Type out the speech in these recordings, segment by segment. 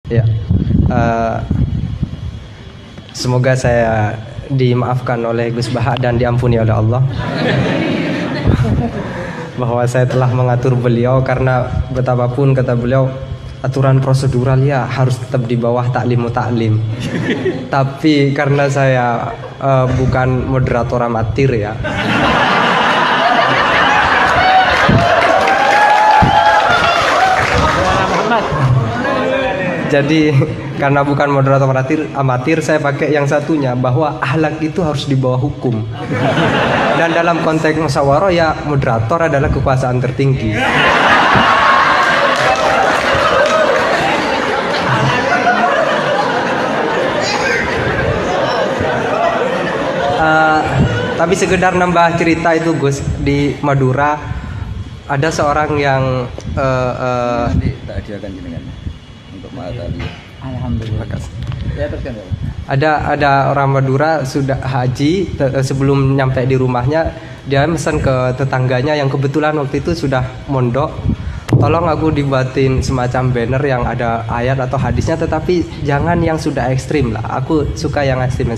Ya, semoga saya dimaafkan oleh Gus Baha dan diampuni oleh Allah bahwa saya telah mengatur beliau, karena betapapun kata beliau aturan prosedural ya harus tetap di bawah taklimu taklim. Tapi karena saya bukan moderator amatir ya. Jadi karena bukan moderator amatir, saya pakai yang satunya, bahwa akhlak itu harus di bawah hukum. Dan dalam konteks musyawarah ya moderator adalah kekuasaan tertinggi. Tapi sekedar nambah cerita itu Gus, di Madura ada seorang yang tak hadiahkan jenengan untuk tadi. Alhamdulillah. Ya, teruskan. Ada orang Madura sudah haji, sebelum nyampe di rumahnya dia pesan ke tetangganya yang kebetulan waktu itu sudah mondok, tolong aku dibuatin semacam banner yang ada ayat atau hadisnya, tetapi jangan yang sudah ekstrim lah. Aku suka yang ekstrim.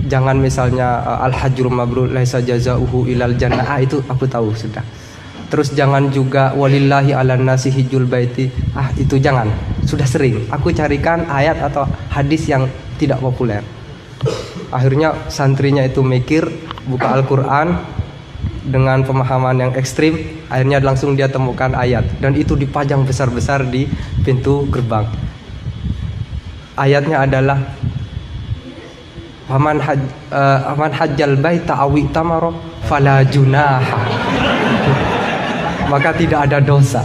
Jangan misalnya al-hajjul mabrur laisa jazauhu ilal jannah, itu aku tahu sudah. Terus jangan juga walillahi ala nasi hijjul baiti, itu jangan, sudah sering. Aku carikan ayat atau hadis yang tidak populer. Akhirnya santrinya itu mikir, buka Al-Quran dengan pemahaman yang ekstrim, akhirnya langsung dia temukan ayat, dan itu dipajang besar-besar di pintu gerbang. Ayatnya adalah Aman hajjal baita awi tamaro fala junaha, maka tidak ada dosa.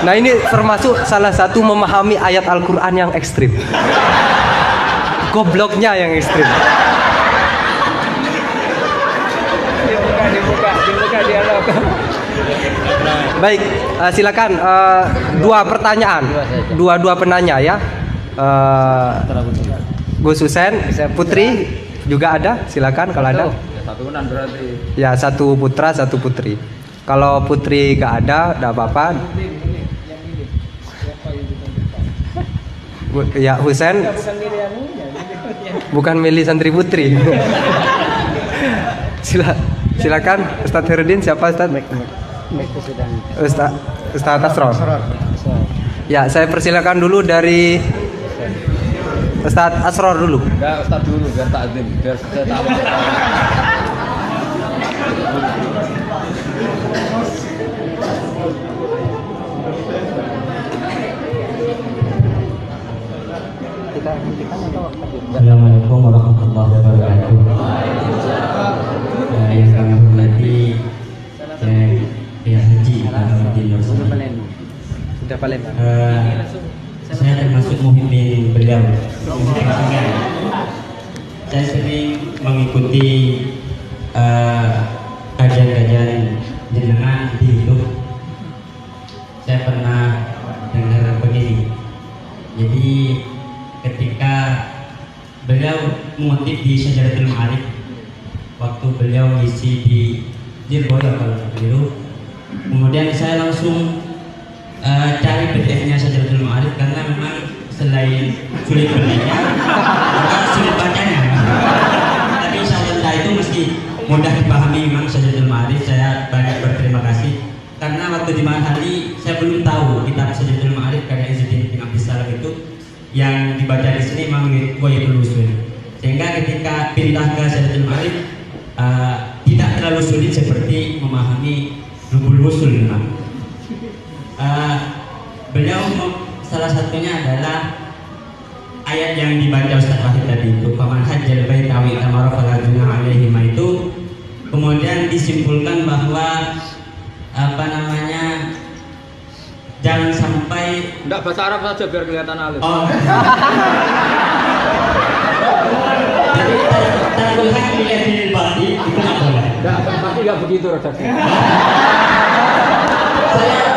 Nah, ini termasuk salah satu memahami ayat Al-Quran yang ekstrim. Gobloknya yang ekstrim. Dibuka dialog. Baik, silakan dua pertanyaan, dua penanya ya. Gus Husen, Putri juga ada, silakan kalau ada. Satuan berarti. Ya, satu putra, satu putri. Kalau putri gak ada, gak apa-apa. Ya, Husen. Bukan milih santri putri. Silakan Ustadz Herudin, siapa Ustadz? Ustadz Asror. Ya, saya persilakan dulu dari Ustadz Asror dulu. Enggak, Ustadz dulu biar takdim, biar saya tahu. Assalamualaikum warahmatullahi wabarakatuh. Yang kami hormati Syekh Haji Ahmadin Nursi. Sudah Palembang. Saya termasuk muhibbin beliau. Saya sering mengikuti kajian-kajian jenengan di YouTube. Saya pernah dengar begini. Jadi ketika beliau mengutip di Syajaratul Ma'arif, waktu beliau ngisi di Jirboyo kalau keliru, kemudian saya langsung cari PDF-nya Syajaratul Ma'arif, karena memang selain sulit belinya, maka sulit bacanya. Tapi insya Allah itu mesti mudah dipahami memang Syajaratul Ma'arif. Saya banyak berterima kasih karena waktu di Mahali saya belum tahu kitab Syajaratul Ma'arif karya Izzuddin bin Abdus Salam itu yang dibaca di sini memang Ghayatul Usul, sehingga ketika pindah ke Syajaratul Ma'arif tidak terlalu sulit seperti memahami Lubul Usul memang. Beliau salah satunya adalah ayat yang dibaca Ustaz Wahid tadi itu, faman hajjal baita wa itamara fala junaha alaihim, itu kemudian disimpulkan bahwa jangan sampai Enggak, bahasa Arab saja biar kelihatan halus. oh. Jadi tanggul hak dilihat di bati itu nggak boleh. Enggak, pasti enggak begitu redaksinya.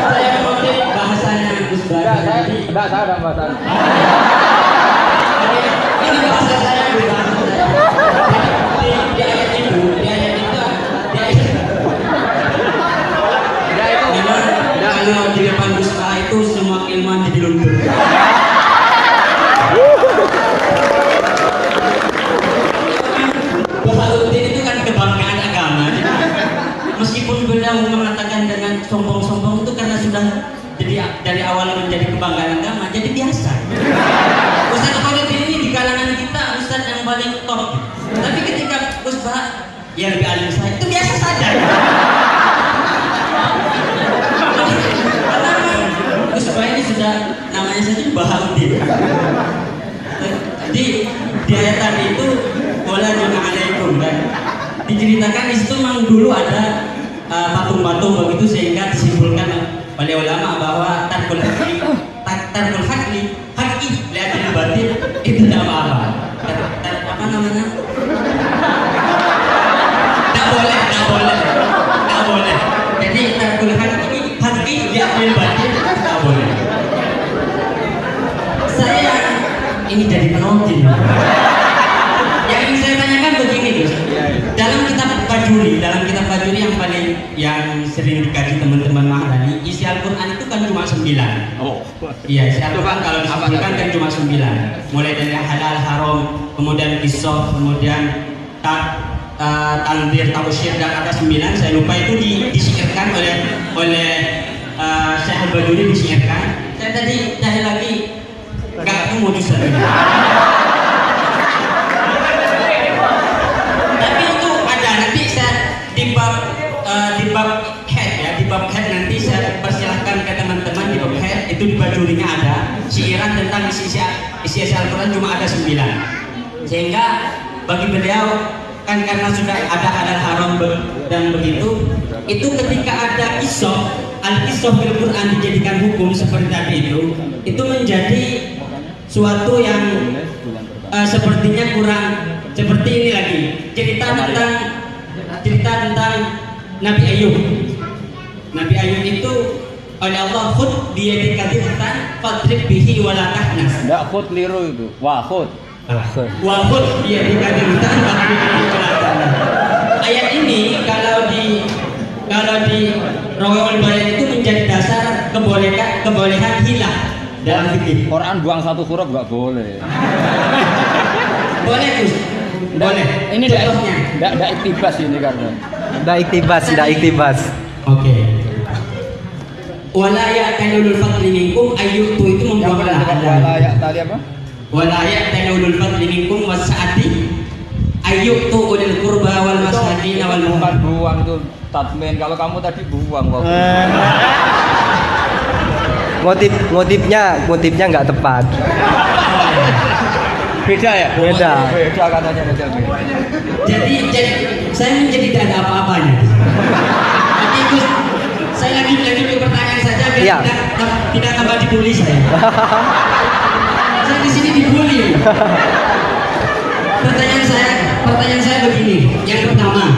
Saya mengutip bahasanya Gus Baha. Enggak, saya ada bahasa. Ini bahasa saya Gus Baha. Di ayat itu, di ayat itu, di ayat itu. Enggak, itu. Enggak, kalau di depan Ustaz itu semua ilmuwan jadi luntur. Bahaluddin itu kan kebanggaan agama. Meskipun beliau mengatakan dengan sombong-sombong itu karena sudah jadi dari awal menjadi kebanggaan agama, jadi biasa. Ustaz Bahaluddin ini di kalangan kita Ustaz yang paling top. Tapi ketika Gus Bah yang lebih alim saya itu biasa saja. Karena Gus Bah ini sudah namanya saja Bahaluddin. Di ayat tadi itu wala junahala'ikum kan diceritakan di situ memang dulu ada patung-patung begitu sehingga disimpulkan oleh ulama bahwa tarkul hakki lihat batin itu tidak apa-apa. Apa namanya? Tak boleh. Jadi tarkul hakki lihat batin tak boleh. Saya ini jadi penonton. Yang ingin saya tanyakan begini Gus. Dalam kitab Fajuri yang sering dikaji teman-teman Mahdani, isi Al-Quran itu kan cuma 9. Oh. Iya, isi Al-Quran kalau disebutkan kan cuma 9. Mulai dari halal, haram, kemudian qisas, kemudian tanzir, tausyir dan kata 9. Saya lupa itu disyairkan oleh Syekh Al-Bajuri disyairkan. Saya tadi cari lagi enggak ketemu di sana. Tapi itu ada nanti saya di bab head nanti saya persilahkan ke teman-teman di bab head itu di bajurinya ada syiiran tentang isi Al-Quran cuma ada 9. Sehingga bagi beliau kan karena sudah ada halal haram dan begitu, itu ketika ada al-qisah fil Quran dijadikan hukum seperti tadi itu menjadi suatu yang sepertinya kurang seperti ini lagi. Cerita tentang Nabi Ayub. Nabi Ayub itu oleh Allah khud biyadika dhihtan fadrib bihi wala tahnas. Enggak khud liru itu. Wah khud. Wa khud biyadika dhihtan fadrib bihi wala tahnas. Ayat ini kalau di Rawaiul Bayan itu menjadi dasar kebolehan hilah dalam fikih. Quran buang satu huruf enggak boleh. Boleh Gus. Boleh. Ini contohnya. Enggak iktibas ini karena. Ndak iktibas. Oke. Wala ya'talul fadli minkum ayyutu itu membuang Wala tadi apa? Wala ya'talul fadli minkum wasa'ati ayyutu ulil qurba wal masakin wal Bukan buang tuh tatmin. Kalau kamu tadi buang waktu. Motifnya nggak tepat. Beda ya? Beda katanya beda. Jadi saya menjadi tidak ada apa-apanya. Tapi Gus, saya lagi pertanyaan saja biar Ya. tidak tambah dibully saya. Saya di sini dibully. Pertanyaan saya begini. Yang pertama.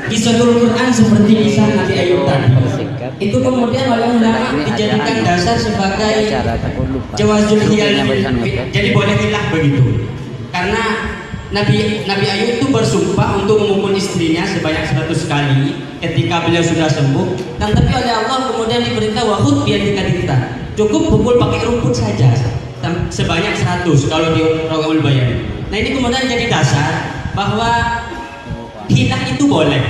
Kisahul Quran seperti kisah Nabi Ayub tadi. Itu kemudian oleh ulama dijadikan dasar sebagai jawazul hiyal. Jadi boleh hilah begitu. Karena Nabi Ayub itu bersumpah untuk memukul istrinya sebanyak 100 kali ketika beliau sudah sembuh. Dan tapi oleh Allah kemudian diperintah wahud biyadika dhihtan. Cukup pukul pakai rumput saja sebanyak 100 kalau di Rawaiul Bayan. Nah ini kemudian jadi dasar bahwa hilah itu boleh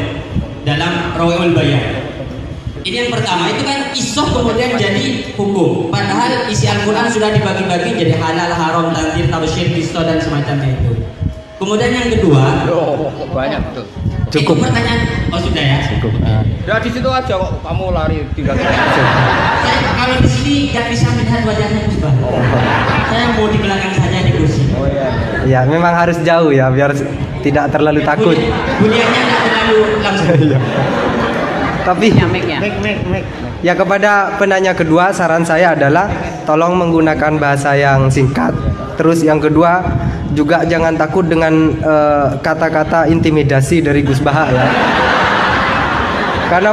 dalam Rawaiul Bayan. Ini yang pertama, itu kan isoh kemudian jadi hukum. Padahal isi Al-Quran sudah dibagi-bagi jadi halal, haram, tanzir, tausyir, qisas dan semacamnya itu. Kemudian yang kedua, Banyak betul. Cukup. itu pertanyaan, oh sudah ya. Cukup. Ya di situ aja kok kamu lari tinggal. Saya kalau di sini nggak bisa melihat wajahnya Gus Bah. Saya mau di belakang saja di kursi. Oh iya. Ya, memang harus jauh ya biar tidak terlalu takut. Buliannya nggak terlalu langsung. Tapi ya kepada penanya kedua saran saya adalah tolong menggunakan bahasa yang singkat. Terus yang kedua juga jangan takut dengan kata-kata intimidasi dari Gus Baha ya. Karena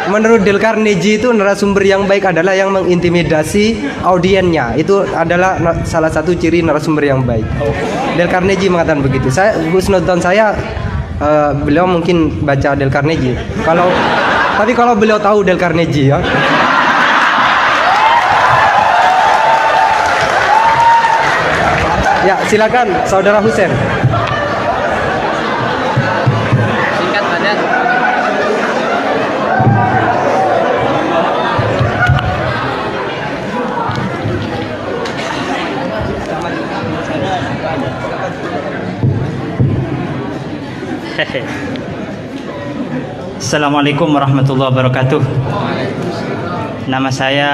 menurut Dale Carnegie itu narasumber yang baik adalah yang mengintimidasi audiennya. Itu adalah salah satu ciri narasumber yang baik. Dale Carnegie mengatakan begitu. Saya Gus nonton saya beliau mungkin baca Dale Carnegie. Tapi kalau beliau tahu Dale Carnegie ya. Ya, silakan Saudara Husen. Singkat padat. Assalamualaikum warahmatullahi wabarakatuh. Nama saya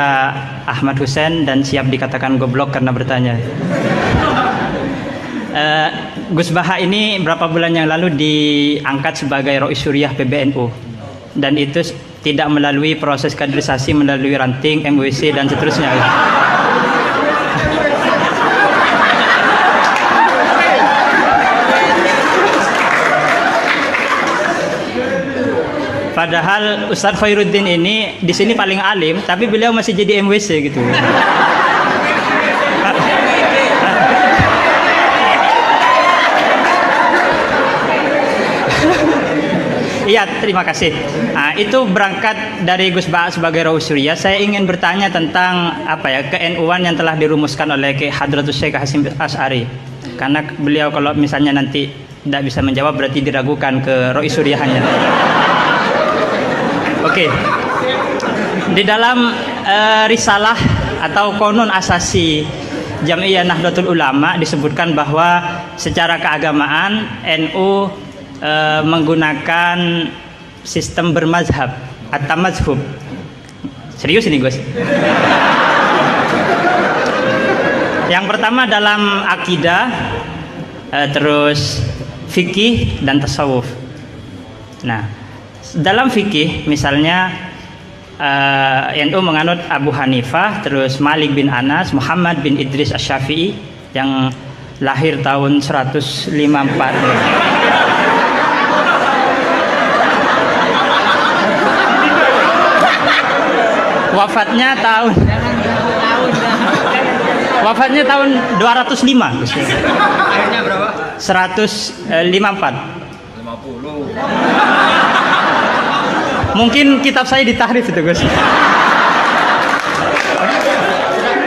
Ahmad Husen dan siap dikatakan goblok karena bertanya. Gus Baha ini berapa bulan yang lalu diangkat sebagai Rois Syuriah PBNU dan itu tidak melalui proses kaderisasi, melalui ranting, MWC dan seterusnya. Padahal Ustadz Khairuddin ini di sini paling alim, tapi beliau masih jadi MWC gitu. Iya, terima kasih. Nah, itu berangkat dari Gus Baha sebagai Rois Syuriah. Saya ingin bertanya tentang ke-NU-an yang telah dirumuskan oleh Ki Hadratus Syekh Hasyim Asy'ari. Karena beliau kalau misalnya nanti tidak bisa menjawab berarti diragukan ke Rois Syuriahnya. Oke. Di dalam risalah atau konon asasi Jam'iyah Nahdlatul Ulama disebutkan bahwa secara keagamaan NU menggunakan sistem bermazhab atau mazhub. Serius ini Gus. Yang pertama dalam akidah, terus fikih dan tasawuf. Nah, dalam fikih misalnya NU menganut Abu Hanifah, terus Malik bin Anas, Muhammad bin Idris Asy-Syafi'i yang lahir tahun 154. Wafatnya tahun 205. Akhirnya berapa? 154. 50. Mungkin kitab saya ditahrif itu Gus.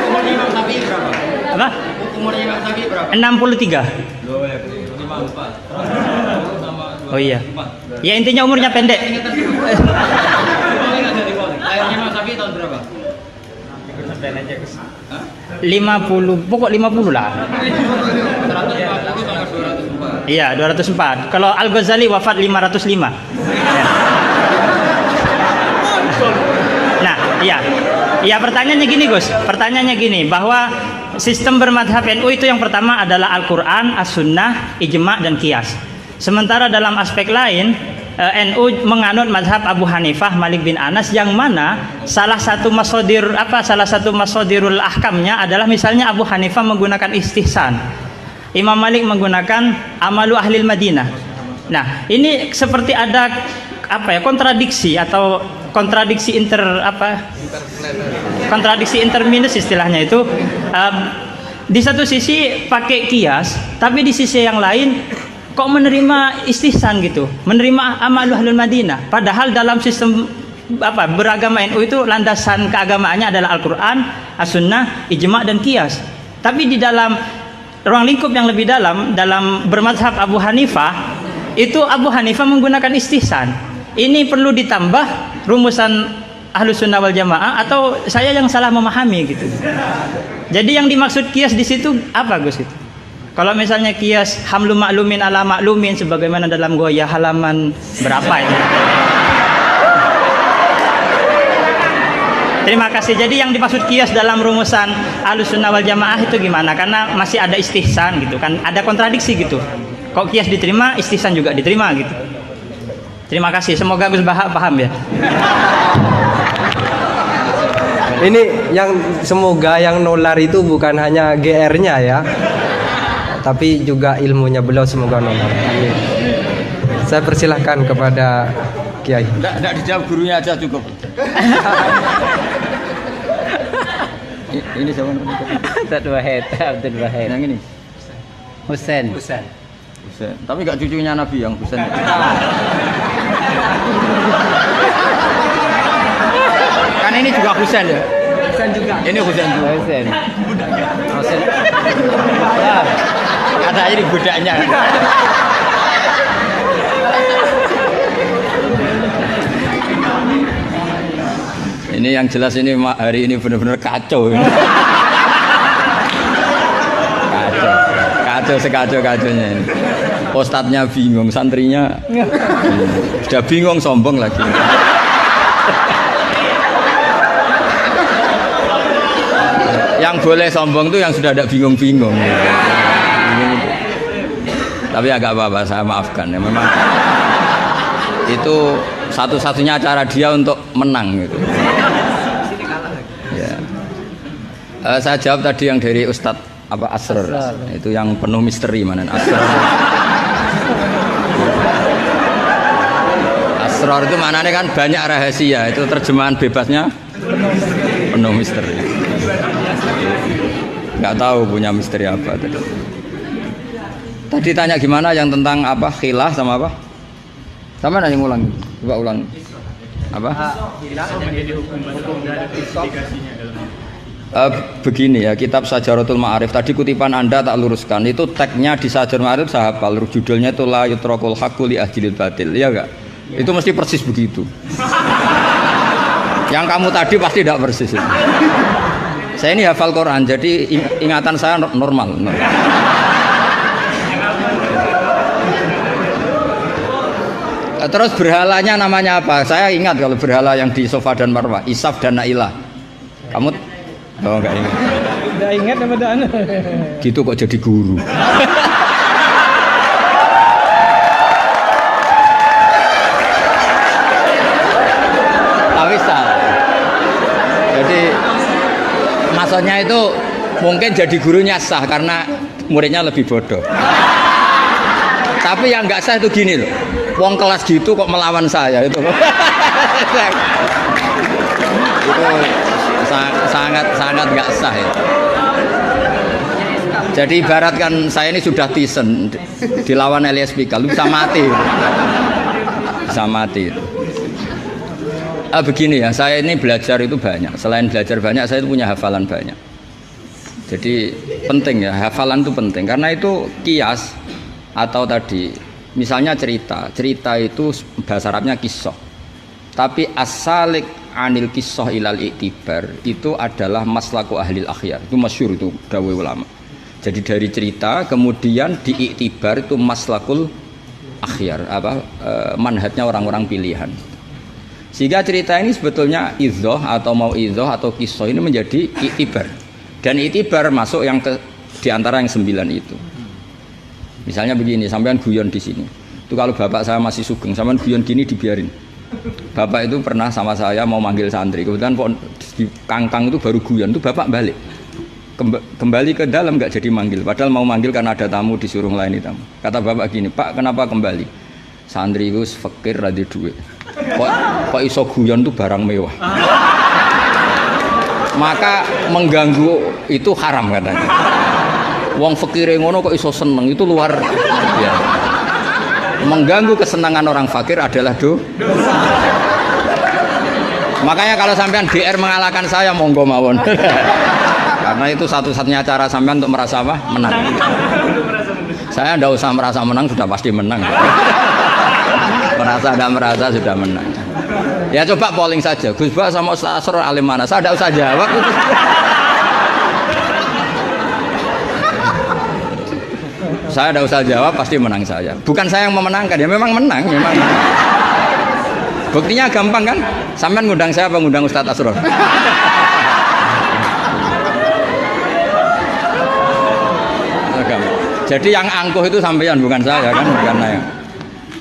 Umurnya Imam Syafi'i berapa? Apa? Umurnya Imam Syafi'i berapa? 63. 54. Oh iya. Ya intinya umurnya pendek. Lahirnya Imam Syafi'i tahun berapa? 50, pokok 50 lah. 140 sama 204. Iya, 204. Kalau Al-Ghazali wafat 505. Nah, iya. Ya pertanyaannya gini Gus. Pertanyaannya gini, bahwa sistem bermadhab NU itu yang pertama adalah Al-Quran, As-Sunnah, Ijma' dan Qiyas. Sementara dalam aspek lain NU menganut mazhab Abu Hanifah, Malik bin Anas, yang mana salah satu masodirul ahkamnya adalah misalnya Abu Hanifah menggunakan istihsan, Imam Malik menggunakan amalu ahlil Madinah. Nah, ini seperti ada kontradiksi atau kontradiksi interminus istilahnya itu. Di satu sisi pakai qiyas, tapi di sisi yang lain kok menerima istihsan gitu, menerima amalu ahlul Madinah. Padahal dalam sistem beragama NU itu landasan keagamaannya adalah Al-Quran, As-Sunnah, Ijma' dan Qiyas. Tapi di dalam ruang lingkup yang lebih dalam bermazhab Abu Hanifah, itu Abu Hanifah menggunakan istihsan. Ini perlu ditambah rumusan Ahlus Sunnah wal Jamaah atau saya yang salah memahami gitu. Jadi yang dimaksud Qiyas di situ apa Gus itu? Kalau misalnya Qiyas hamlu maklumin ala maklumin sebagaimana dalam Ghoyah halaman berapa ini? Terima kasih. Jadi yang dimaksud Qiyas dalam rumusan Ahlus Sunnah wal Jamaah itu gimana? Karena masih ada istihsan gitu kan, ada kontradiksi gitu. Kok Qiyas diterima, istihsan juga diterima gitu. Terima kasih. Semoga Gus Baha paham ya. Ini yang semoga yang nular itu bukan hanya GR-nya ya, tapi juga ilmunya beliau semoga nular. Amin. Saya persilahkan kepada Kiai. Enggak dijawab, gurunya aja cukup. Ini siapa namanya? Abdul Wahid. Yang ini. Husen. Husain. Tapi enggak cucunya Nabi yang Husain. Kan ini juga Husain ya. Husain juga. Ini Husain juga. Husain. Husain. Ya. Ada ini budaknya. Ini yang jelas ini hari ini benar-benar kacau. Kacau sekacau-kacaunya ini. Ustadznya bingung, santrinya sudah bingung, sombong lagi. Yang boleh sombong tuh yang sudah ada bingung-bingung. Tapi agak apa-apa, saya maafkan ya. Memang itu satu-satunya cara dia untuk menang gitu. Ya. Saya jawab tadi yang dari Ustadz apa Asrar. Itu yang penuh misteri mana Asrar. Asrar itu maknanya kan banyak rahasia. Itu terjemahan bebasnya penuh misteri. Nggak tahu punya misteri apa tadi. Tadi tanya gimana yang tentang apa khilah sama apa? Sama nanya ngulang, coba ulang. Apa? Begini ya, kitab Sajaratul Ma'arif tadi kutipan Anda tak luruskan itu tagnya di Sajaratul Ma'arif saya hafal, judulnya itu la yutrakul haqqu li ahlil batil, ya enggak? Itu mesti persis begitu. Yang kamu tadi pasti tidak persis itu. Saya ini hafal Quran, jadi ingatan saya normal. Terus berhalanya namanya apa? Saya ingat kalau berhala yang di Sofa dan Marwah, Isaf dan Nailah. Kamu oh enggak ingat? Enggak ingat nama dana. Gitu kok jadi guru. Tapi salah. Jadi maksudnya itu mungkin jadi gurunya sah karena muridnya lebih bodoh. Tapi yang nggak sah itu gini loh. Wong kelas gitu kok melawan saya itu. Itu sangat nggak sah ya. Jadi ibaratkan saya ini sudah tisen dilawan Elias Pikal, bisa mati. Bisa mati. Begini ya, saya ini belajar itu banyak. Selain belajar banyak, saya itu punya hafalan banyak. Jadi penting ya, hafalan itu penting karena itu kias atau tadi misalnya cerita itu bahasa Arabnya kisah. Tapi as-salik anil kisah ilal iktibar itu adalah maslaku ahlil akhyar. Itu masyhur itu dawuh ulama. Jadi dari cerita kemudian diiktibar itu maslakul akhyar manhajnya orang-orang pilihan. Sehingga cerita ini sebetulnya idzoh atau mau idzoh atau kisah ini menjadi iktibar. Dan iktibar masuk yang di antara yang 9 itu. Misalnya begini, sampean guyon di sini. Itu kalau bapak saya masih sugeng, sampean guyon gini dibiarin. Bapak itu pernah sama saya mau manggil santri. Kebetulan di kangkang itu baru guyon, itu bapak balik. Kembali ke dalam nggak jadi manggil. Padahal mau manggil karena ada tamu disuruh melayani tamu. Kata bapak gini, Pak kenapa kembali? Santri itu fakir rada duit. Kok iso guyon itu barang mewah. Maka mengganggu itu haram katanya. Wong fakir ngono kok iso seneng itu luar biasa. Mengganggu kesenangan orang fakir adalah dosa. Makanya kalau sampean DR mengalahkan saya monggo mawon. Karena itu satu-satunya cara sampean untuk merasa apa? Menang. Saya ndak usah merasa menang sudah pasti menang. Merasa tidak merasa sudah menang. Ya coba polling saja. Gus Bak sama Ustaz Asrar alim mana? Saya tidak usah jawab. Saya tidak usah jawab pasti menang saya. Bukan saya yang memenangkan ya, memang menang, memang. Buktinya gampang kan? Sampean ngundang saya apa ngundang Ustaz Asrar? Jadi yang angkuh itu sampean bukan saya kan, bukan saya.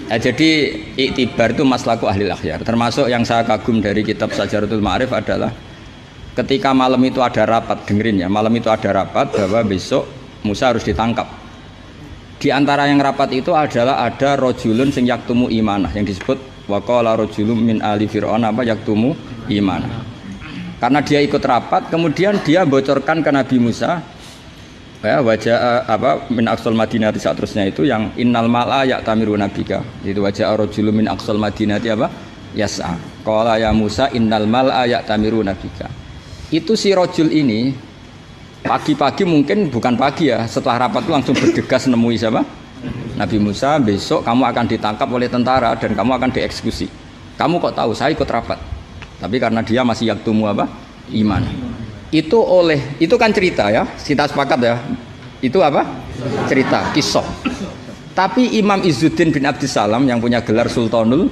Jadi iktibar itu maslaku ahlil akhyar. Termasuk yang saya kagum dari kitab Sajaratul Ma'arif adalah ketika malam itu ada rapat, dengerin ya, malam itu ada rapat bahwa besok Musa harus ditangkap. Di antara yang rapat itu adalah ada rojulun sing yaktumu imanah yang disebut waqala rojulun min ali fir'aun apa yaktumu imanah. Karena dia ikut rapat, kemudian dia bocorkan ke Nabi Musa ya wajah apa min aqsal madinati saat terusnya itu yang innal mala ya'tamiru nabika. Itu wajah rojulun min aqsal madinati apa yas'a. Qala ya Musa innal mal'a ya'tamiruna bika. Itu si rajul ini pagi-pagi, mungkin bukan pagi ya, setelah rapat itu langsung bergegas nemui siapa? Nabi Musa, besok kamu akan ditangkap oleh tentara dan kamu akan dieksekusi. Kamu kok tahu? Saya ikut rapat. Tapi karena dia masih yaktumu apa? Iman. Itu kan cerita ya, kita sepakat ya. Itu apa? Cerita, kisah. Tapi Imam Izzuddin bin Abdissalam yang punya gelar Sultanul,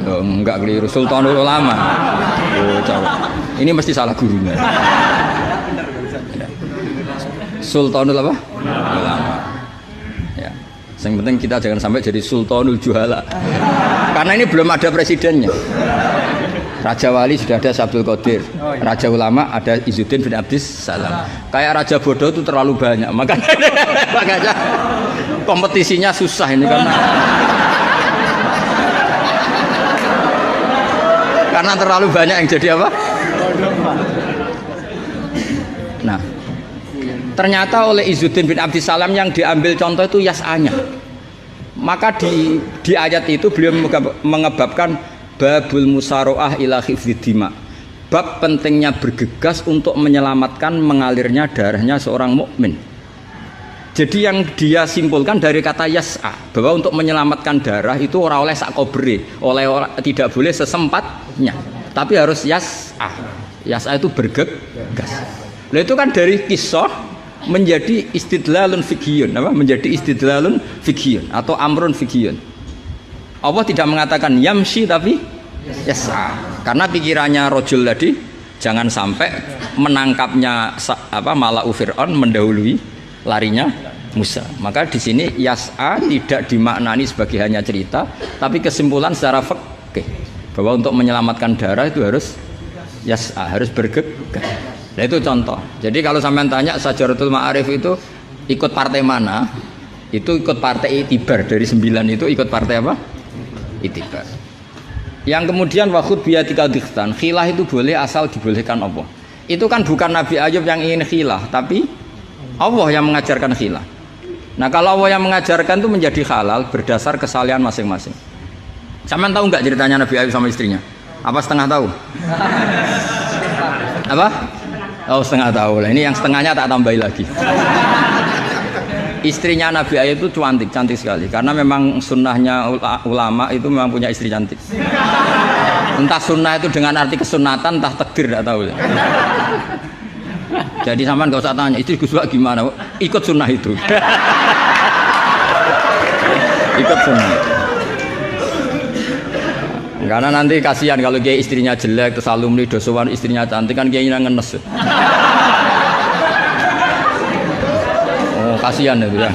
oh, enggak keliru, Sultanul Ulama. Oh, coba. Ini mesti salah gurunya. Sultanul apa? Ulama. Ya. Yang penting kita jangan sampai jadi Sultanul Juhala. Karena ini belum ada presidennya. Raja Wali sudah ada Abdul Qadir, Raja Ulama ada Izzuddin bin Abdissalam. Kayak Raja Bodoh itu terlalu banyak, makanya kompetisinya susah ini karena terlalu banyak yang jadi apa? Nah, ternyata oleh Izzuddin bin Abdissalam yang diambil contoh itu yas'anya. Maka di ayat itu beliau mengebabkan babul musaroah ila hifdzid dima, bab pentingnya bergegas untuk menyelamatkan mengalirnya darahnya seorang mukmin. Jadi yang dia simpulkan dari kata yas'a, bahwa untuk menyelamatkan darah itu ora oleh sakobere, tidak boleh sesempatnya, tapi harus yas'a. Yas'a itu bergegas. Nah itu kan dari kisah menjadi istidlalun fiqhiyun, apa? Menjadi istidlalun fiqhiyun atau amrun fiqhiyun. Allah tidak mengatakan yamshi tapi yas'a, karena pikirannya rojul tadi jangan sampai menangkapnya Mala'u Fir'aun mendahului larinya Musa. Maka di sini yas'a tidak dimaknani sebagai hanya cerita, tapi kesimpulan secara fikih bahwa untuk menyelamatkan darah itu harus yas'a, harus bergegas. Nah itu contoh. Jadi kalau sampean tanya Syajaratul Ma'arif itu ikut partai mana? Itu ikut partai Itibar, dari 9 itu ikut partai apa? Itibar. Yang kemudian wakhud biyatika dikhtan, khilah itu boleh asal dibolehkan Allah. Itu kan bukan Nabi Ayub yang ingin khilah, tapi Allah yang mengajarkan khilah. Nah kalau Allah yang mengajarkan itu menjadi halal berdasar kesalahan masing-masing. Sampean tahu nggak ceritanya Nabi Ayub sama istrinya? Apa setengah tahu? Apa? Oh setengah tahu lah. Ini yang setengahnya tak tambahi lagi. Istrinya Nabi Ayub itu cantik sekali, karena memang sunnahnya ulama itu memang punya istri cantik. Entah sunnah itu dengan arti kesunatan, entah takdir, tidak tahu. Jadi sampean nggak usah tanya istri Gus Wak gimana, ikut sunnah itu. Ikut sunnah. Karena nanti kasihan kalau dia istrinya jelek, terus alumni dosowan istrinya cantik, kan dia ngenes. Kasihan itu ya.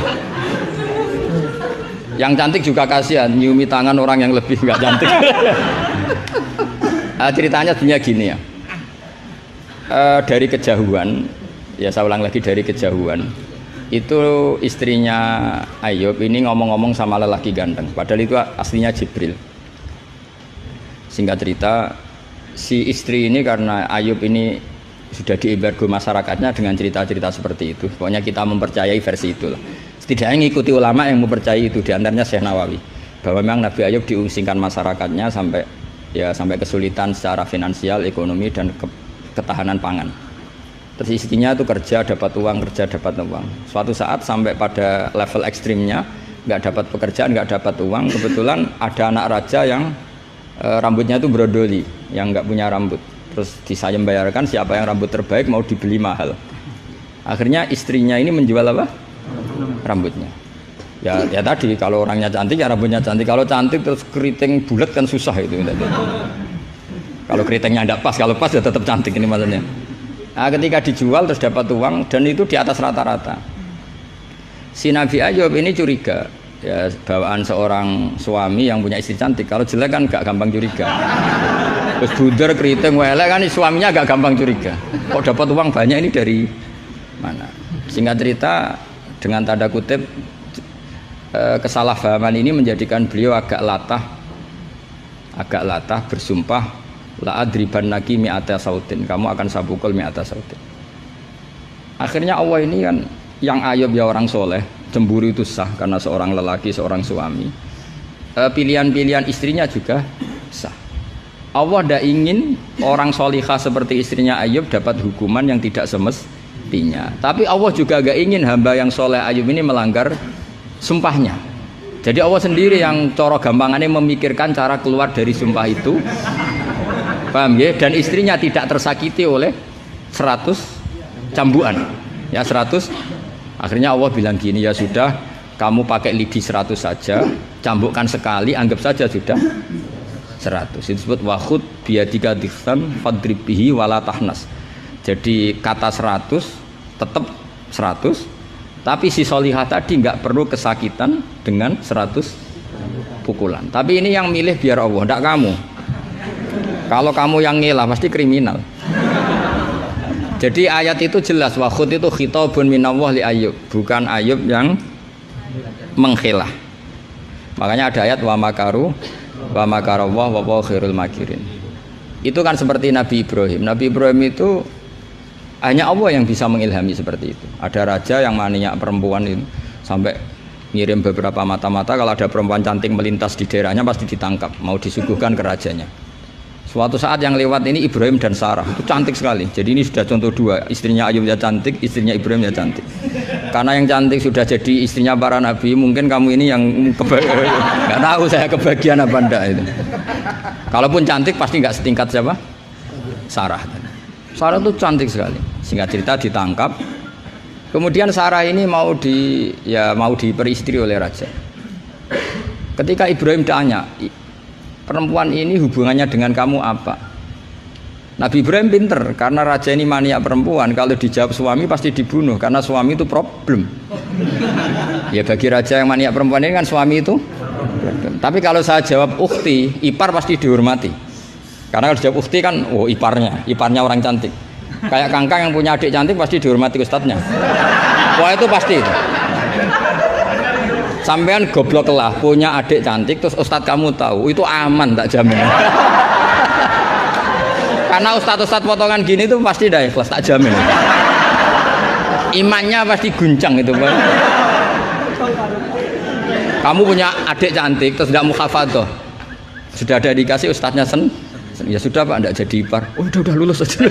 Yang cantik juga kasihan, nyiumi tangan orang yang lebih nggak cantik. Ceritanya sebenarnya gini ya. Dari kejauhan, ya saya ulang lagi, dari kejauhan itu istrinya Ayub ini ngomong-ngomong sama lelaki ganteng, padahal itu aslinya Jibril. Singkat cerita, si istri ini karena Ayub ini sudah diembargo masyarakatnya dengan cerita-cerita seperti itu. Pokoknya kita mempercayai versi itu lah. Setidaknya mengikuti ulama yang mempercayai itu, diantaranya Syekh Nawawi, bahwa memang Nabi Ayub diungsingkan masyarakatnya sampai kesulitan secara finansial, ekonomi dan ketahanan pangan. Terus istrinya itu kerja dapat uang. Suatu saat sampai pada level ekstrimnya, nggak dapat pekerjaan, nggak dapat uang. Kebetulan ada anak raja yang rambutnya itu brodoli, yang nggak punya rambut. Terus disayem bayarkan, siapa yang rambut terbaik mau dibeli mahal. Akhirnya istrinya ini menjual apa? Rambutnya. Ya tadi kalau orangnya cantik ya rambutnya cantik. Kalau cantik terus keriting bulat kan susah itu. Kalau keritingnya tidak pas, kalau pas ya tetap cantik ini maksudnya. Nah, ketika dijual terus dapat uang dan itu di atas rata-rata. Si Nabi Ayub ini curiga. Ya bawaan seorang suami yang punya istri cantik, kalau jelek kan gak gampang curiga. Terus bunder keriting welek kan suaminya gak gampang curiga. Kok dapat uang banyak ini dari mana? Singkat cerita, dengan tanda kutip kesalahpahaman ini menjadikan beliau agak latah bersumpah la adribannaki mi'ata sautin, kamu akan saya pukul mi'ata sautin. Akhirnya Allah ini kan yang Ayub ya orang soleh, cemburu itu sah karena seorang lelaki, seorang suami. Pilihan-pilihan istrinya juga sah. Allah tidak ingin orang solihah seperti istrinya Ayub dapat hukuman yang tidak semestinya. Tapi Allah juga gak ingin hamba yang soleh Ayub ini melanggar sumpahnya. Jadi Allah sendiri yang coro gampangannya memikirkan cara keluar dari sumpah itu. Paham ya? Dan istrinya tidak tersakiti oleh 100 cambuan. Ya 100. Akhirnya Allah bilang gini, ya sudah, kamu pakai lidi 100 saja, cambukkan sekali, anggap saja sudah 100. Itu disebut wakhud biadika dikhsan fadrib bihi wala tahnas. Jadi kata 100 tetap 100, tapi si solihah tadi nggak perlu kesakitan dengan 100 pukulan. Tapi ini yang milih biar Allah, tidak kamu. Kalau kamu yang ngelah pasti kriminal. Jadi ayat itu jelas, wakhud itu khitabun minallah li Ayub, bukan Ayub yang mengkhilah. Makanya ada ayat wa makaru wa makarallah wa huwa khairul makirin. Itu kan seperti Nabi Ibrahim. Nabi Ibrahim itu hanya Allah yang bisa mengilhami seperti itu. Ada raja yang maniak perempuan itu sampai ngirim beberapa mata-mata, kalau ada perempuan cantik melintas di daerahnya pasti ditangkap, mau disuguhkan ke rajanya. Suatu saat yang lewat ini Ibrahim dan Sarah, itu cantik sekali. Jadi ini sudah contoh dua, istrinya Ayub ya cantik, istrinya Ibrahim ya cantik. Karena yang cantik sudah jadi istrinya para nabi, mungkin kamu ini yang nggak tahu saya kebagian apa enggak itu. Kalaupun cantik pasti nggak setingkat siapa? Sarah. Sarah itu cantik sekali. Singkat cerita ditangkap. Kemudian Sarah ini mau diperistri oleh raja. Ketika Ibrahim tanya, perempuan ini hubungannya dengan kamu apa? Nabi Ibrahim pinter, karena raja ini maniak perempuan, kalau dijawab suami pasti dibunuh, karena suami itu problem. Ya bagi raja yang maniak perempuan ini kan suami itu problem. Tapi kalau saya jawab ukhti, ipar pasti dihormati. Karena kalau dijawab ukhti kan, oh iparnya orang cantik. Kayak Kangkang yang punya adik cantik pasti dihormati ustadznya. Wah itu pasti itu. Sampean goblok lah punya adik cantik terus ustadz kamu tahu itu aman tak jamin. Karena ustadz potongan gini tuh pasti dah ikhlas tak jamin. Imannya pasti guncang itu Pak. Kamu punya adik cantik terus tidak mukhafadzah, sudah ada dikasih ustadznya ya sudah Pak, tidak jadi ipar. Oh udah lulus aja.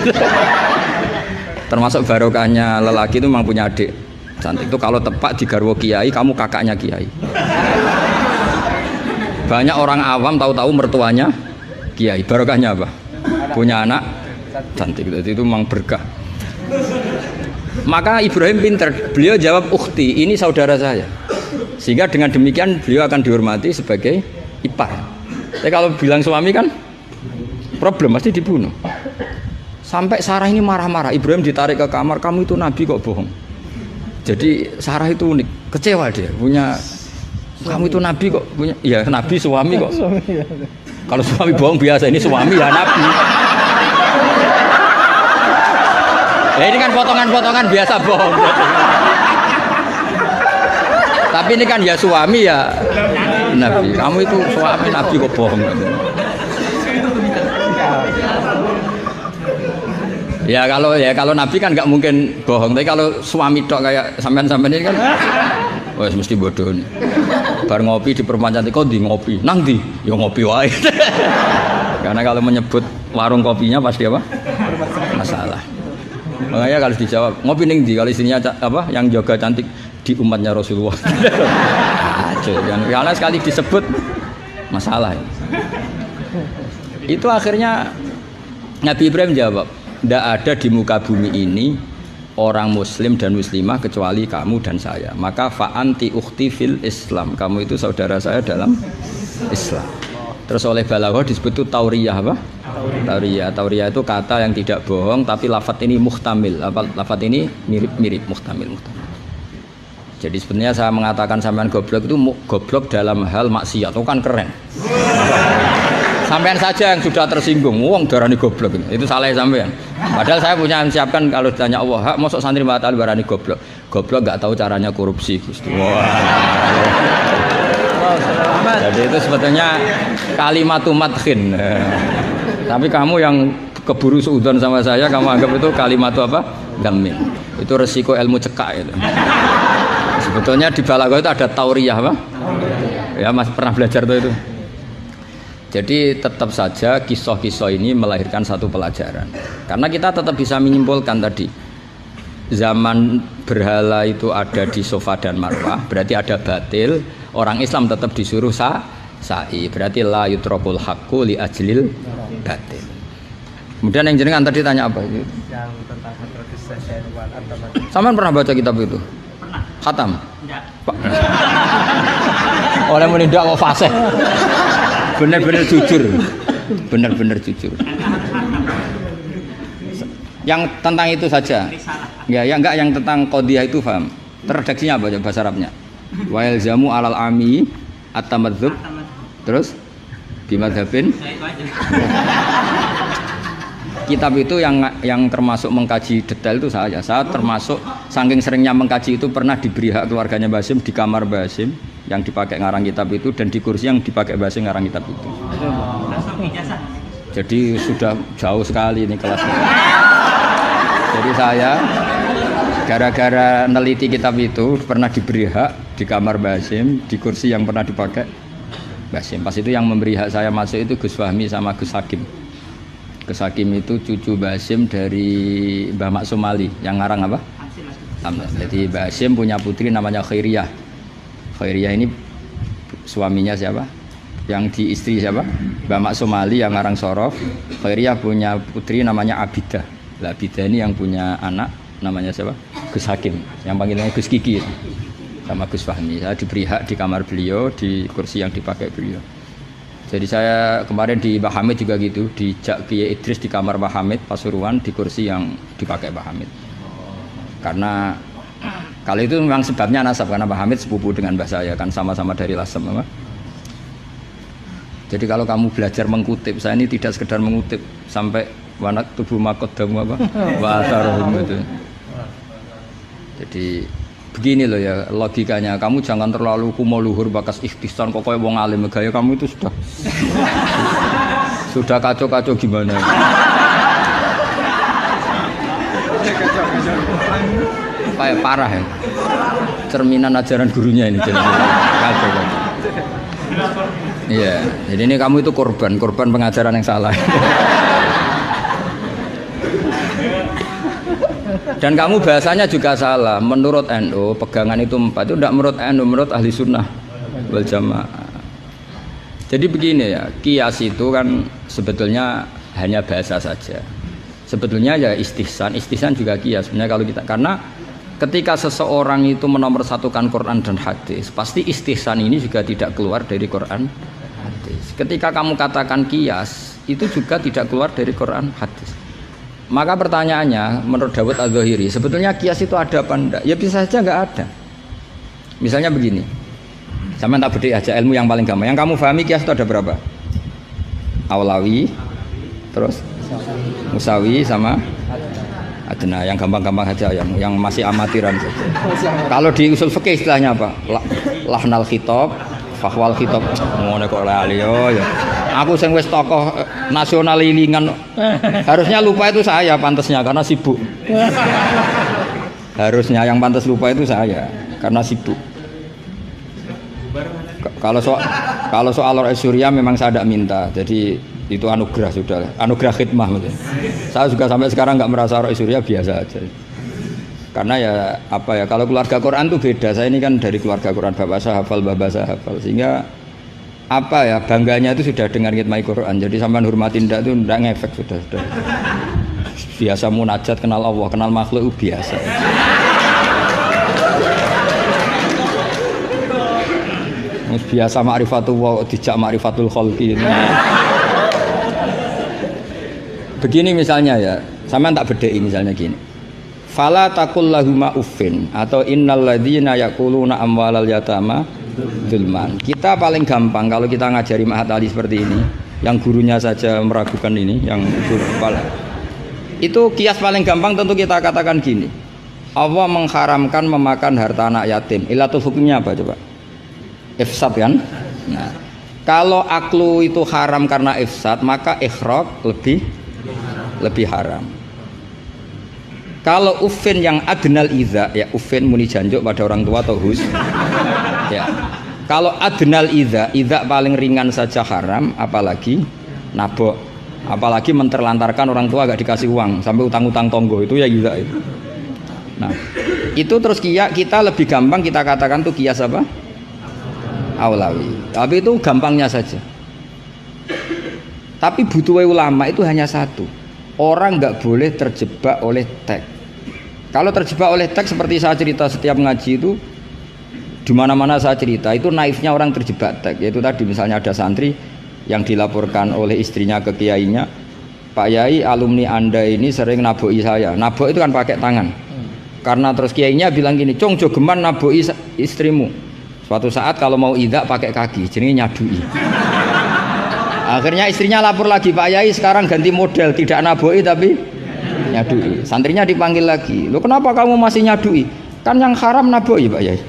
Termasuk barokahnya lelaki itu memang punya adik cantik itu, kalau tepat di garwo kiai kamu kakaknya kiai. Banyak orang awam tahu-tahu mertuanya kiai, barokahnya apa? Punya anak cantik, itu memang berkah. Maka Ibrahim pinter, beliau jawab ukhti, ini saudara saya, sehingga dengan demikian beliau akan dihormati sebagai ipar. Tapi kalau bilang suami kan problem, pasti dibunuh. Sampai Sarah ini marah-marah, Ibrahim ditarik ke kamar, kamu itu nabi kok bohong. Jadi Sarah itu unik, kecewa dia punya kamu itu nabi kok punya, ya nabi suami kok. Kalau suami bohong biasa, ini suami ya nabi. Ya ini kan potongan-potongan biasa bohong. Tapi ini kan ya suami ya nabi. Kamu itu suami nabi kok bohong. Ya kalau nabi kan nggak mungkin bohong, tapi kalau suami tok kayak sampean-sampean ini kan, wah mesti bodoh nih. Bar ngopi di perempuan cantik, kok di ngopi, nang di, ya ngopi wae. Karena kalau menyebut warung kopinya pasti apa? Masalah. Makanya kalau dijawab ngopi ning di, kalau istrinya apa yang jaga cantik di umatnya Rasulullah. Karena sekali disebut masalah. Itu akhirnya Nabi Ibrahim jawab, tidak ada di muka bumi ini orang muslim dan muslimah kecuali kamu dan saya. Maka fa'anti ukhti fil Islam, kamu itu saudara saya dalam Islam. Terus oleh balaghah disebut itu tauriyah apa? Tauriyah itu kata yang tidak bohong, tapi lafadz ini muhtamil. Lafadz ini mirip muhtamil. Jadi sebenarnya saya mengatakan sampean goblok itu goblok dalam hal maksiat, itu kan keren. Sampean saja yang sudah tersinggung, wong darani goblok itu salah sampean. Padahal saya punya siapkan kalau ditanya Allah, hak mosok santri batal darani goblok. Goblok enggak tahu caranya korupsi, Gusti. Wah. Jadi itu sebetulnya kalimatu madkhin. Tapi kamu yang keburu suudzon sama saya, kamu anggap itu kalimatu apa? Gamin. Itu resiko ilmu cekak itu. Sebetulnya di balaghah itu ada tauriyah apa? Ya Mas pernah belajar tuh itu. Jadi tetap saja kisah-kisah ini melahirkan satu pelajaran. Karena kita tetap bisa menyimpulkan tadi, zaman berhala itu ada di Safa dan Marwah, berarti ada batil. Orang Islam tetap disuruh sa'i, berarti la yutrakul haqqu li ajlil batil. Kemudian yang jenengan tadi tanya apa? Yang tentang hadrotus syaitan atau Sampean pernah baca kitab itu? Pernah. Khatam? Enggak. Oleh menindak kok fasih. Benar-benar jujur. Benar-benar jujur. Yang tentang itu saja. Ya, enggak yang tentang qadhiyah itu paham. Redaksinya apa coba bahasa Arabnya? Wa yalzamu alal ami at-tamadzub. Terus bimadzhabin. Kitab itu yang termasuk mengkaji detail itu saya. Saya termasuk saking seringnya mengkaji itu pernah diberi hak keluarganya Basim di kamar Basim yang dipakai ngarang kitab itu dan di kursi yang dipakai Basim ngarang kitab itu. Jadi sudah jauh sekali ini kelasnya. Jadi saya gara-gara neliti kitab itu pernah diberi hak di kamar Basim di kursi yang pernah dipakai Basim. Pas itu yang memberi hak saya masuk itu Gus Fahmi sama Gus Hakim. Gus Hakim itu cucu Basim dari Mbah Maksum Ali yang ngarang apa? Jadi Basim punya putri namanya Khairiyah. Khairiyah ini suaminya siapa? Yang di istri siapa? Mbah Maksum Ali yang ngarang Sorof. Khairiyah punya putri namanya Abidah. Lah Abidah ini yang punya anak namanya siapa? Gus Hakim. Yang panggilannya Gus Kiki sama Gus Fahmi. Saya diberi hak di kamar beliau di kursi yang dipakai beliau. Jadi saya kemarin di Mbah Hamid juga gitu, di Jak Kiai Idris di kamar Mbah Hamid Pasuruan di kursi yang dipakai Mbah Hamid. Karena kalau itu memang sebabnya nasab karena Mbah Hamid sepupu dengan Mbah saya kan sama-sama dari Lasem, apa? Jadi kalau kamu belajar mengutip, saya ini tidak sekedar mengutip sampai wanak tubuh makodamu apa? Wasarohum itu. Jadi begini loh ya logikanya, kamu jangan terlalu kumo luhur bakas ikhtisan kok kayak wong alim gaya kamu itu sudah kacau-kacau gimana ya? Kayak parah ya, cerminan ajaran gurunya ini jadi kacau. Iya, jadi ini kamu itu korban pengajaran yang salah. Dan kamu bahasanya juga salah. Menurut NU pegangan itu 4 itu tidak menurut NU, menurut ahli sunnah wal jamaah. Jadi begini ya, kias itu kan sebetulnya hanya bahasa saja. Sebetulnya ya istihsan juga kias. Sebenarnya kalau kita karena ketika seseorang itu menomorsatukan Quran dan hadis, pasti istihsan ini juga tidak keluar dari Quran hadis. Ketika kamu katakan kias, itu juga tidak keluar dari Quran hadis. Maka pertanyaannya, menurut Dawud Al-Zahiri, sebetulnya kias itu ada apa enggak? Ya bisa saja enggak ada. Misalnya begini, sama tak bedik aja ilmu yang paling gampang. Yang kamu pahami kias itu ada berapa? Awlawi, terus Musawi sama Adna. Yang gampang-gampang saja, yang masih amatiran saja. Kalau di usul fikih istilahnya apa? Lahnal khitab, fahwal khitab. Ngono kok lali ya. Aku sing wis tokoh nasional lilingan harusnya lupa itu saya pantasnya karena sibuk. Harusnya yang pantas lupa itu saya karena sibuk. Kalau soal Surya memang saya tidak minta, jadi itu anugerah sudah, anugerah khidmah. Saya juga sampai sekarang nggak merasa Surya biasa aja. Karena ya apa ya, kalau keluarga Quran itu beda. Saya ini kan dari keluarga Quran, bapak saya hafal, bapak saya hafal, sehingga apa ya bangganya itu sudah dengan khidmah Quran. Jadi sampai hormatin tidak itu tidak ngefek sudah. Biasa munajat kenal Allah, kenal makhluk itu biasa. Biasa ma'rifatullah dijak ma'rifatul khalqi. Begini misalnya ya, sama tak bedai misalnya gini. Fala taqul lahuma uffin atau innal ladzina yaquluna amwalal yatama zulman. Kita paling gampang kalau kita ngajari Mahat Ali seperti ini, yang gurunya saja meragukan ini, yang guru kepala. Itu kias paling gampang tentu kita katakan gini. Allah mengharamkan memakan harta anak yatim. Ilatul hukumnya apa coba? Ifsad kan? Nah, kalau aklu itu haram karena ifsad, maka ikhraq lebih haram. Kalau ufin yang adnal iza, ya ufin muni janjuk pada orang tua atau hus, ya Kalau adnal idza paling ringan saja haram, apalagi nabok, apalagi menterlantarkan orang tua gak dikasih uang sampai utang-utang tonggo itu ya idza itu. Nah, itu terus kita lebih gampang kita katakan tuh kias apa? Aulawi. Tapi itu gampangnya saja. Tapi butuh ulama itu hanya satu. Orang nggak boleh terjebak oleh teks. Kalau terjebak oleh teks seperti saya cerita setiap ngaji itu, di mana-mana saya cerita itu naifnya orang terjebak teks. Yaitu tadi misalnya ada santri yang dilaporkan oleh istrinya ke kiainya, Pak Yai, alumni Anda ini sering naboi saya. Nabok itu kan pakai tangan. Karena terus kiainya bilang gini, "Cong jogeman naboi istrimu." Suatu saat kalau mau idak pakai kaki, jadi nyadui. Akhirnya istrinya lapor lagi, "Pak Yai sekarang ganti model, tidak naboi tapi nyadui." Santrinya dipanggil lagi, "Loh kenapa kamu masih nyadui? Kan yang haram naboi Pak Yai.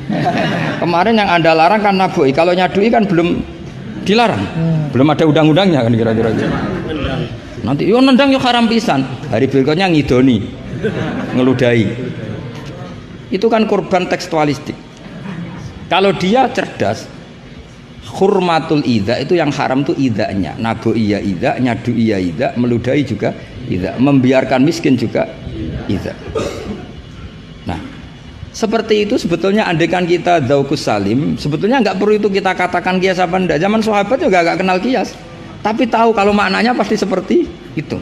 Kemarin yang Anda larang kan naboi, kalau nyadui kan belum dilarang, belum ada undang-undangnya kan kira-kira gitu. Nanti yo nendang yo haram pisan, hari berikutnya ngidoni, ngeludahi. Itu kan korban tekstualistik. Kalau dia cerdas, hurmatul idza itu yang haram tuh idzanya, nabo iya idza, nyadu iya idza, meludahi juga idza, membiarkan miskin juga idza. Nah, seperti itu sebetulnya andaikan kita dzauqus salim, sebetulnya nggak perlu itu kita katakan kias apa enggak. Zaman sahabat juga nggak kenal kias, tapi tahu kalau maknanya pasti seperti itu.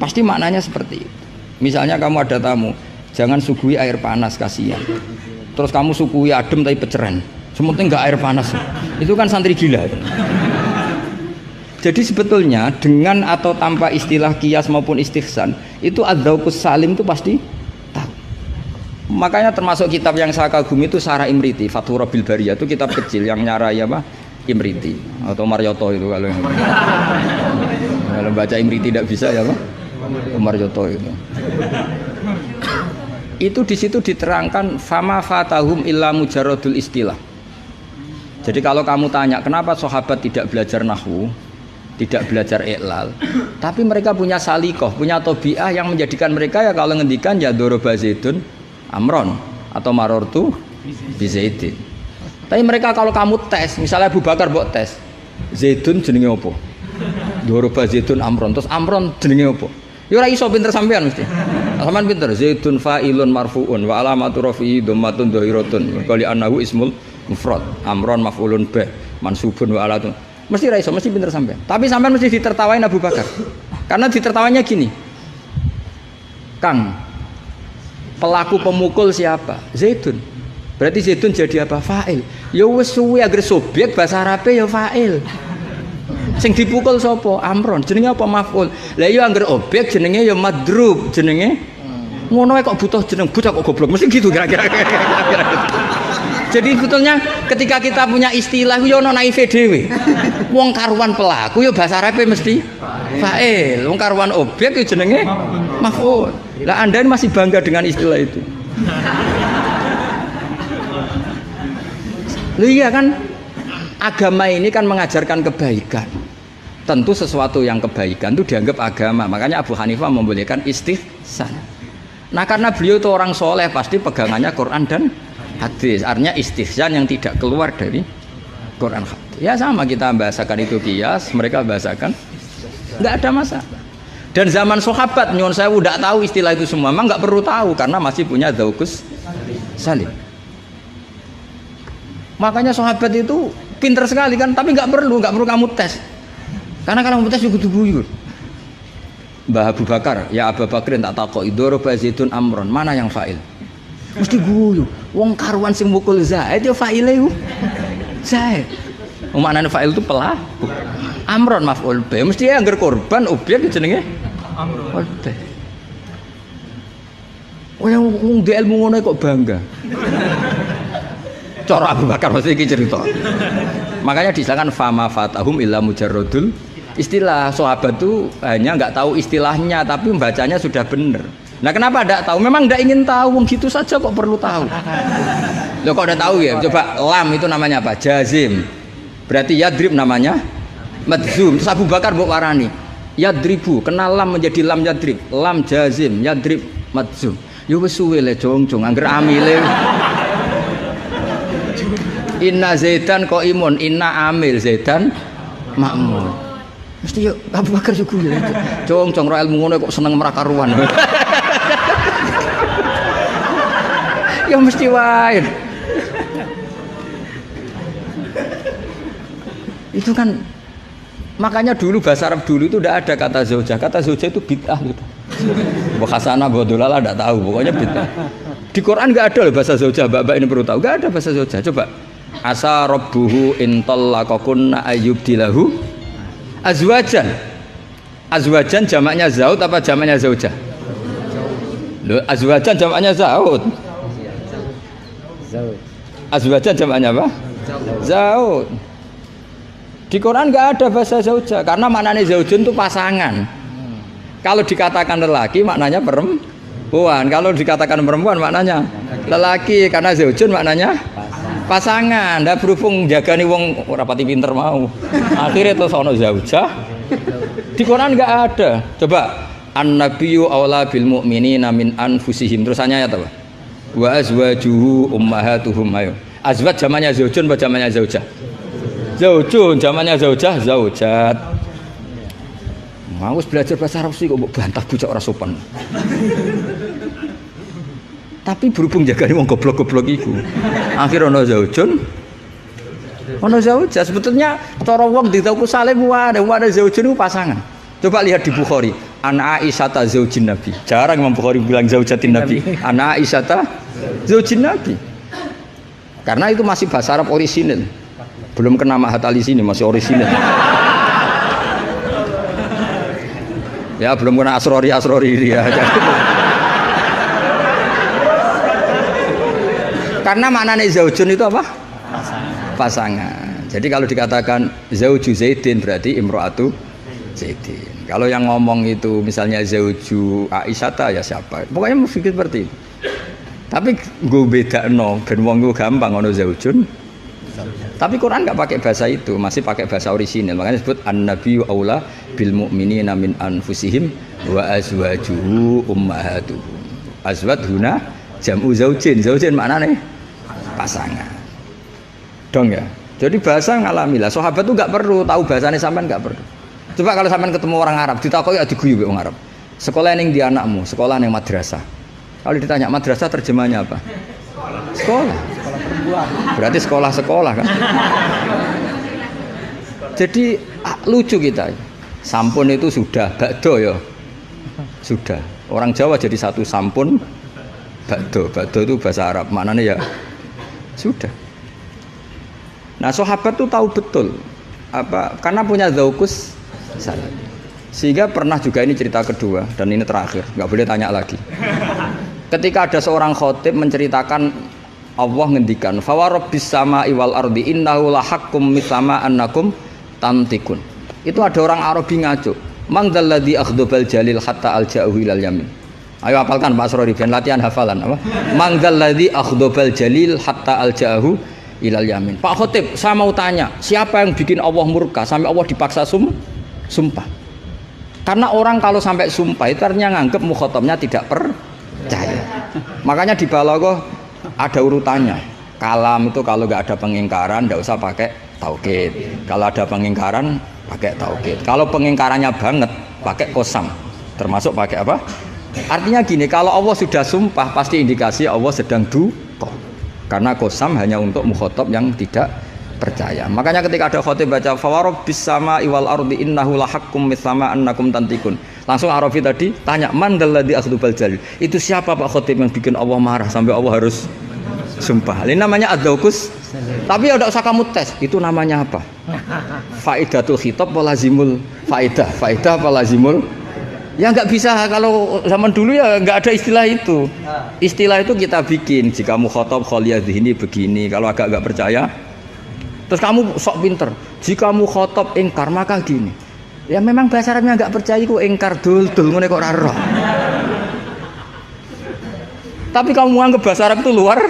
Pasti maknanya seperti itu. Misalnya kamu ada tamu, jangan suguhi air panas, kasihan. Terus kamu suguhi adem tapi peceren, sementing nggak air panas. Itu kan santri gila. Jadi sebetulnya dengan atau tanpa istilah kias maupun istihsan, itu adzauqus salim itu pasti tahu. Makanya termasuk kitab yang saya kagumi itu Sarah Imriti, Fathur Rabbil Bariyah, itu kitab kecil yang nyarai apa? Imriti atau Marioto itu kalau baca Imriti tidak bisa ya Pak? Marioto itu. Itu di situ diterangkan fama fatahum illa mujarradul istilah. Jadi kalau kamu tanya kenapa sahabat tidak belajar nahwu, tidak belajar iqlal, tapi mereka punya salikoh, punya tobiah yang menjadikan mereka ya kalau ngendikan ya doroba zaidun amron atau marortu bizaidin. Tapi mereka kalau kamu tes, misalnya Abu Bakar buat tes, zaidun jenenge apa? Doroba zaidun amron, terus amron jenenge apa? Ya ora iso pinter sampean mesti. Sampean pinter, zaidun fa'ilun marfu'un wa alamatu rafi'i dhammatun dhahiratun. Qali annahu ismul mufrad. Amron maf'ulun bih, mansubun wa alatun. Mesti ra iso, mesti pinter sampean. Tapi sampean mesti ditertawain Abu Bakar. Karena ditertawanya gini. Kang, pelaku pemukul siapa? Zaidun. Berarti zaidun jadi apa? Fa'il. Ya wis suwe agar subjek bahasa Arabe ya fa'il. Sing dipukul sapa? Amron. Jenenge apa? Maf'ul. Lah ya angger objek jenenge ya madrub, jenenge. Ngono wae kok butuh jeneng bocah kok goblok. Mesti gitu kira-kira. Jadi sebetulnya ketika kita punya istilah yo ono naive dhewe. Wong karuan pelaku yo bahasa Arabe mesti fa'il. Wong karuan objek yo jenenge maf'ul. Lah Anda ini masih bangga dengan istilah itu. Loh iya kan? Agama ini kan mengajarkan kebaikan. Tentu sesuatu yang kebaikan itu dianggap agama. Makanya Abu Hanifah membolehkan istihsan. Nah karena beliau itu orang soleh, pasti pegangannya Quran dan hadis. Artinya istihsan yang tidak keluar dari Quran hadis. Ya sama kita bahasakan itu kias, mereka bahasakan nggak ada masalah. Dan zaman sahabat nyuwun saya udah tahu istilah itu semua, memang nggak perlu tahu karena masih punya dzauqus salim. Makanya sahabat itu pinter sekali kan, tapi nggak perlu kamu tes. Karena kalau kamu tes juga dibuyur. Mbah Abu Bakar, ya Abu Bakrin tak takok idoroba zaidun amron, mana yang fa'il? Mesti guyu. Wong karuan sing mukul Zaid ya fa'ile ku. Zaid. Maknane fa'il itu pelaku. Amron maf'ul bih, mesti angger korban objek jenenge amron. Oh yang wong di ilmu ngono kok bangga. Cara Abu Bakar mesti iki cerita. Makanya disangkan fama fatahum illa mujarradul istilah. Sahabat itu hanya nggak tahu istilahnya tapi membacanya sudah benar. Nah kenapa tidak tahu? Memang tidak ingin tahu. Gitu saja kok perlu tahu. Loh kok udah tahu ya? Coba lam itu namanya apa? Jazim. Berarti yadrib namanya madzum. Terus Abu Bakar mbok warani yadribu. Kenal lam menjadi lam yadrib. Lam jazim yadrib madzum. Yo wis suwe le jong-jong angger amile. Inna Zaidan qaimun, inna amil Zaidan makmur. Mesti yo Abu Bakar yo guyu. Cong ro ilmu ngono kok seneng merakaruan. Ya mesti wae. Itu kan makanya dulu bahasa Arab dulu itu tidak ada kata zaujah. Kata zaujah itu bid'ah gitu. Bahasana bodolala tidak tahu, pokoknya bid'ah. Di Quran nggak ada loh bahasa zaujah. Mbak ini perlu tahu, nggak ada bahasa zaujah. Coba. Asa rabbuhu in tallaqakunna ayyubdilahu azwajan. Azwajan jamaknya zaud apa jamaknya zaujah? Loh, azwajan jamaknya zaud. Azwajan jamaknya apa? Zaud. Di Quran nggak ada bahasa zaujah karena maknanya zaujun itu pasangan. Kalau dikatakan lelaki maknanya perempuan. Kalau dikatakan perempuan maknanya lelaki karena zaujun maknanya pasangan. Ndak berhubung jagani wong ora pati pinter mau. Akhirnya terus ono zaujah. Di Quran nggak ada. Coba an-nabiyyu aula bil mu'minina min anfusihim. Terusannya ya apa? Wa azwajuhu ummahatuhum. Ayo. Azwaj zamannya zaujun apa zamannya zaujah? Zaujun, zamannya zaujah, zaujat. Mau belajar bahasa Arab sih kok bantah bocah ora sopan. Tapi berhubung jagane wong goblok-goblok iku. Akhir ono zaujun. Ono zaujah sebetulnya cara wong ditaku salim wae zaujun itu pasangan. Coba lihat di Bukhari, an Aisyata zaujin Nabi. Jarang Imam Bukhari bilang zaujatin Nabi. An Aisyata zaujin Nabi. Karena itu masih bahasa Arab orisinil. Belum kena Mahat Ali sini masih orisinil. Ya belum kena asrori ya. Karena maknanya zaujun itu apa? Pasangan. Jadi kalau dikatakan zauju Zaidin berarti imro'atu Zaidin. Kalau yang ngomong itu misalnya zauju Aisyata ya siapa? Pokoknya berpikir seperti itu. Tapi gue beda no, ben wong gue gampang ono zaujun. Tapi Quran nggak pakai bahasa itu, masih pakai bahasa orisinil. Makanya disebut an-nabiyyu aula bil mu'minina min anfusihim wa azwajuhu ummahatuhum. Azwaj huna jam'u zaujin. Zaujin maknanya pasangan. Dong ya. Jadi bahasa ngalamilah. Sahabat tuh nggak perlu tahu bahasanya sampean nggak perlu. Coba kalau sampean ketemu orang Arab, ditakoki ya diguyu orang Arab. Sekolah ning di anakmu, sekolah ning madrasah. Kalau ditanya madrasah terjemahnya apa? Sekolah. Berarti sekolah-sekolah kan. Jadi lucu kita. Sampun itu sudah bakdo ya. Sudah. Orang Jawa jadi satu sampun bakdo. Bakdo itu bahasa Arab. Maknanya ya sudah. Nah, sahabat tuh tahu betul apa karena punya zaukus salat. Sehingga pernah juga ini cerita kedua dan ini terakhir, nggak boleh tanya lagi. Ketika ada seorang khotib menceritakan Allah ngendikan fa rabbis samai wal ardi innahu lahaqqum mithama annakum tantikun. Itu ada orang Arabi ngaco. Mangdalladzi akhdabal jalil hatta alja'u ilal yamin. Ayo hafalkan Pak Asrori ben latihan hafalan apa? Mangdalladzi akhdabal jalil hatta alja'u ilal yamin. Pak Khotib, saya mau tanya, siapa yang bikin Allah murka sampai Allah dipaksa sumpah? Karena orang kalau sampai sumpah itu artinya nganggep mukhatabnya tidak percaya. Makanya di balaghah ada urutannya. Kalam itu kalau nggak ada pengingkaran nggak usah pakai taukid. Kalau ada pengingkaran pakai taukid. Kalau pengingkarannya banget pakai kosam. Termasuk pakai apa? Artinya gini, kalau Allah sudah sumpah pasti indikasi Allah sedang duka. Karena kosam hanya untuk mukhatab yang tidak percaya. Makanya ketika ada khotib baca fawarabbis sama iwal ardi innahu lahaqqum mithama annakum tantikun. Langsung Arabi tadi tanya mandalladzi akhdubal jalil. Itu siapa Pak Khotib yang bikin Allah marah sampai Allah harus sumpah? Ini namanya adzaukus. Tapi ya tidak usah kamu tes. Itu namanya apa? Faidatul khitab apa lazimul faidah? Faidah apa lazimul? Ya nggak bisa kalau zaman dulu ya nggak ada istilah itu. Istilah itu kita bikin. Jika mukhatab khaliyadhini begini. Kalau agak nggak percaya, terus kamu sok pinter. Jika mukhatab ingkar maka gini. Ya memang bahasa Arabnya nggak percaya ku ingkar dul ngene kok ora roh. Tapi kamu anggap bahasa Arab itu luar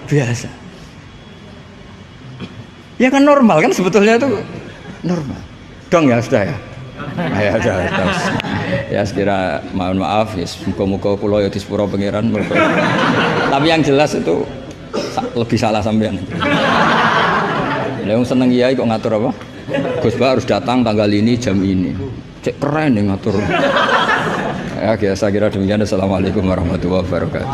biasa. Ya kan normal kan sebetulnya itu normal. Dong ya sudah ya. Ya sudah. Ya sekira mohon maaf ya muga-muga kula ya disepuro pangeran. Tapi yang jelas itu lebih salah sampean. Yang seneng kiai kok ngatur apa? Gus Bah harus datang tanggal ini jam ini. Cek keren nih ngatur. Ya, saya kira demikian. Assalamualaikum warahmatullahi wabarakatuh.